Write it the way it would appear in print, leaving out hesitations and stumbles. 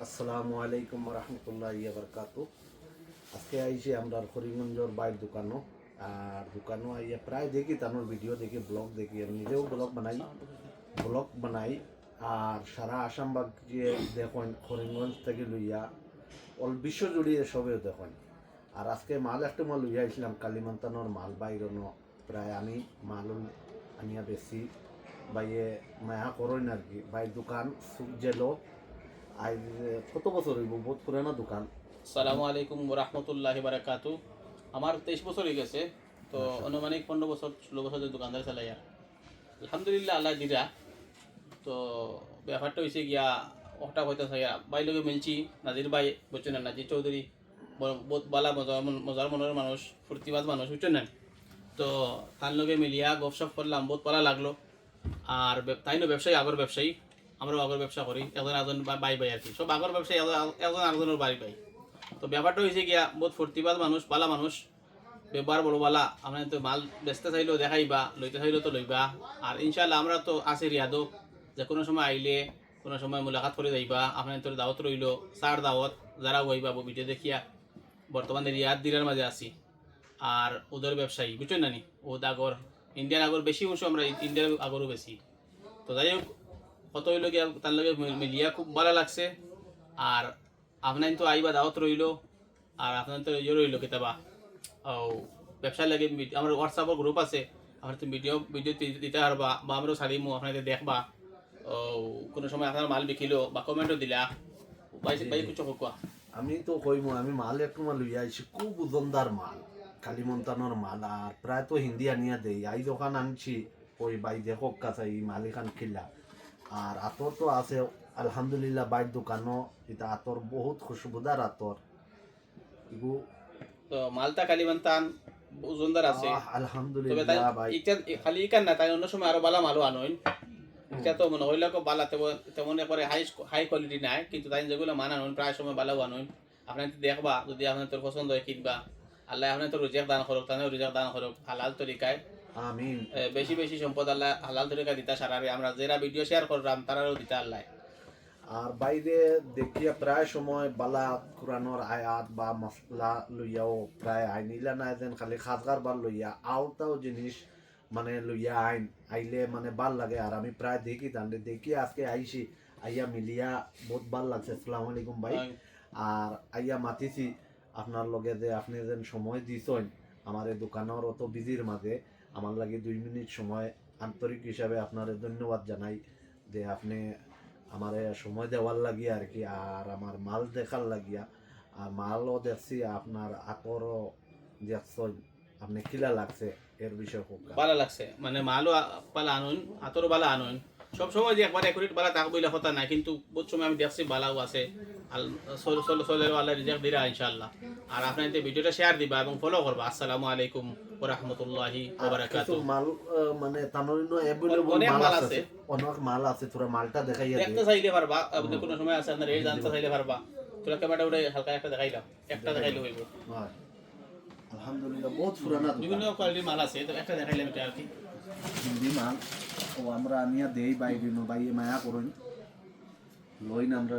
আসসালামু আলাইকুম রহমতুল্লাহি বারকাতু। আজকে আইছি আমরা করিমগঞ্জের বাইর দোকানও। আর দোকানও আইয়া প্রায় দেখি তানোর ভিডিও দেখি, ব্লগ দেখি, আমি নিজেও ব্লগ বানাই। আর সারা আসামবাগ যে দেখেন করিমগঞ্জ থেকে লইয়া অল বিশ্ব জুড়িয়ে সবে দেখেন। আর আজকে মাল একটা মাল লইয়া আইছিলাম কালিমান্তানোর মাল বাইরনো। প্রায় আমি মাল আনিয়া বেশি বাইয়ে মায়া করেন আর কি। বাই দোকান সুখ জেলো আজ কত বছর হইব, বহুত পুরানা দোকান। আসসালামু আলাইকুম রহমতুল্লাহি বারাকাতু। আমার 23 বছর হয়ে গেছে, তো আনুমানিক 15 বছর 16 বছর ধরে দোকানদার চালাই। আর আলহামদুলিল্লাহ আল্লাহ দিরা। তো ব্যাপারটা হয়েছে গিয়া ওটা হইতে চাই বাই লোকে মিলছি নাজির বাই বুঝছেন না, নাজির চৌধুরী বহুত বালা মজার মনের মানুষ, ফুর্তিবাজ মানুষ বুঝছেন না। তো তার লগে মিলিয়া গপসপ করলাম, বহুত ভালো লাগলো। আর তাই না ব্যবসায়ী আগর ব্যবসায়ী, আমরাও আগর ব্যবসা করি, একজন বাই বাই আর কি, সব আগর ব্যবসায়ী, একজন আরেকজনের বাড়ি বাই। তো ব্যাপারটা হয়েছে গিয়া বহুত ফুর্তিবাজ মানুষ, বালা মানুষ, ব্যবহার বড় বালা। আমরা তো মাল বেচতে চাইলেও দেখাইবা, লইতে চাইলেও তো লইবা। আর ইনশাল্লাহ আমরা তো আছি রিয়াদও, যে কোনো সময় আইলে কোনো সময় মুলাকাত করে যাইবা। আপনার তোর দাওয়াত রইল, চার দাওয়াত যারা হইবা ভিডিও দেখিয়া। বর্তমানে রিয়াদ দিলার মাঝে আছি। আর ওদের ব্যবসায়ী বুঝছেন না নি, ওদ আগর ইন্ডিয়ান আগর বেশি অংশ, আমরা ইন্ডিয়ার আগরও বেশি। তো যাই হোক, কত হইল গিয়া তার লগে মিলিয়া খুব ভালো লাগছে। আর আপনার তো আইবা দাওয়াত রইল। আর আপনার তো ইয়ে রইল কেতাবা ও ব্যবসার লাগে। আমার হোয়াটসঅ্যাপের গ্রুপ আছে, আপনার তো ভিডিও দিতে পারবা, বা আমরাও ছাড়িমু, আপনাদের দেখবা। ও কোনো সময় আপনার মাল বিকিলো বা কমেন্টও দিলা। ভাই কিছু কোয়া। আমি তো কইমু, আমি মাল একটু মাল লইয়া আইছি, খুব ওজনদার মাল, কালিমন্তানোর মাল। আর প্রায় তো হিন্দি আনিয়া দেই। আই দোকান আনছি ওই বাই দেখো কাছে এই মালিকান খিলা। আর আতর তো আছে আলহামদুলিল্লাহ, বাইর দোকানও এটা আতর বহুত খুশবুদার আতর ইগু। তো মালটা কালিমান্তান ওজনদার আছে। তবে তাই আলহামদুলিল্লাহ ভাই, এটা খালি ইকান না, তাই অন্য সময় আরো বালা মালও আনইন। এটা তো মনে হইলে বালা তেমন একবারে হাই কোয়ালিটি নাই, কিন্তু তাই যেগুলো মানানুন প্রায় সময় বালাও আনুন। আপনার দেখবা, যদি আপনার তোর পছন্দ হয় কিনবা। আল্লাহ আপনার তো রুজিক দান করুক, তাহলে রুজিক দান করুক হালাল তরিকায়। আমিন। বেশি বেশি সম্পদ আল্লাহ হালাল তরিকায় দিতা সারারে। আমরা যারা ভিডিও শেয়ার করলাম তারাও দিতা আল্লাহ। আর বাইরে দেখিয়া প্রায় সময় বালা কোরআনোর আয়াত বা মশলা লইয়াও প্রায় আইনিলা না, যেন খালি খাজগার বার লইয়া আওতাও জিনিস মানে লইয়া আইলে মানে ভাল লাগে। আর আমি প্রায় দেখি তাহলে দেখি আজকে আইছি, আইয়া মিলিয়া বহুত ভাল লাগছে। আসসালামু আলাইকুম ভাই। আর আইয়া মাতিছি আপনার লগে যে আপনি যেন সময় দিছেন আমার এই দোকানের অত বিজির মাঝে, আমার লাগে 2 মিনিট সময় আন্তরিক হিসাবে আপনার ধন্যবাদ জানাই যে আপনি আমার সময় দেওয়ার লাগিয়া আর কি। আর আমার মাল দেখার লাগিয়া। আর মালও দেখছি, আপনার আতরও দেখছেন, আপনি কিলা লাগছে এর বিষয়ে খুব ভালো লাগছে। মানে মালও বালা আনুন, আতরও বালা আনুন। সব সময় যে একবার একুরেট বালা তাক বইলে কথা নাই, কিন্তু বহুত সময় আমি দেখছি বালাও আছে। আল্লাহ রিজাক দিরা ইনশাআল্লাহ। আর আপনার ভিডিওটা শেয়ার দিবা এবং ফলো করবা। আসসালামু আলাইকুম ওয়া রাহমাতুল্লাহি ওয়া বারাকাতুহু। মাল মানে তানোরিনো अवेलेबल অনেক মাল আছে, অনেক মাল আছে। তোরা মালটা দেখাইয়া দেখতে চাইলে পারবা, আপনি কোনো সময় আছে আপনার এই জানতে চাইলে পারবা। তোরা ক্যামেরাটা উঠে হালকা একটা দেখাইলাম, একটা দেখাইলে হইব। আলহামদুলিল্লাহ বহুত পুরানা বিভিন্ন কোয়ালিটির মাল আছে, তো একটা দেখাইলাম এটা আর কি। হিন্দি মাল ও আমরা আনিয়া দেই বাইরে বাইয়ে মায়া করুন লইন আমরা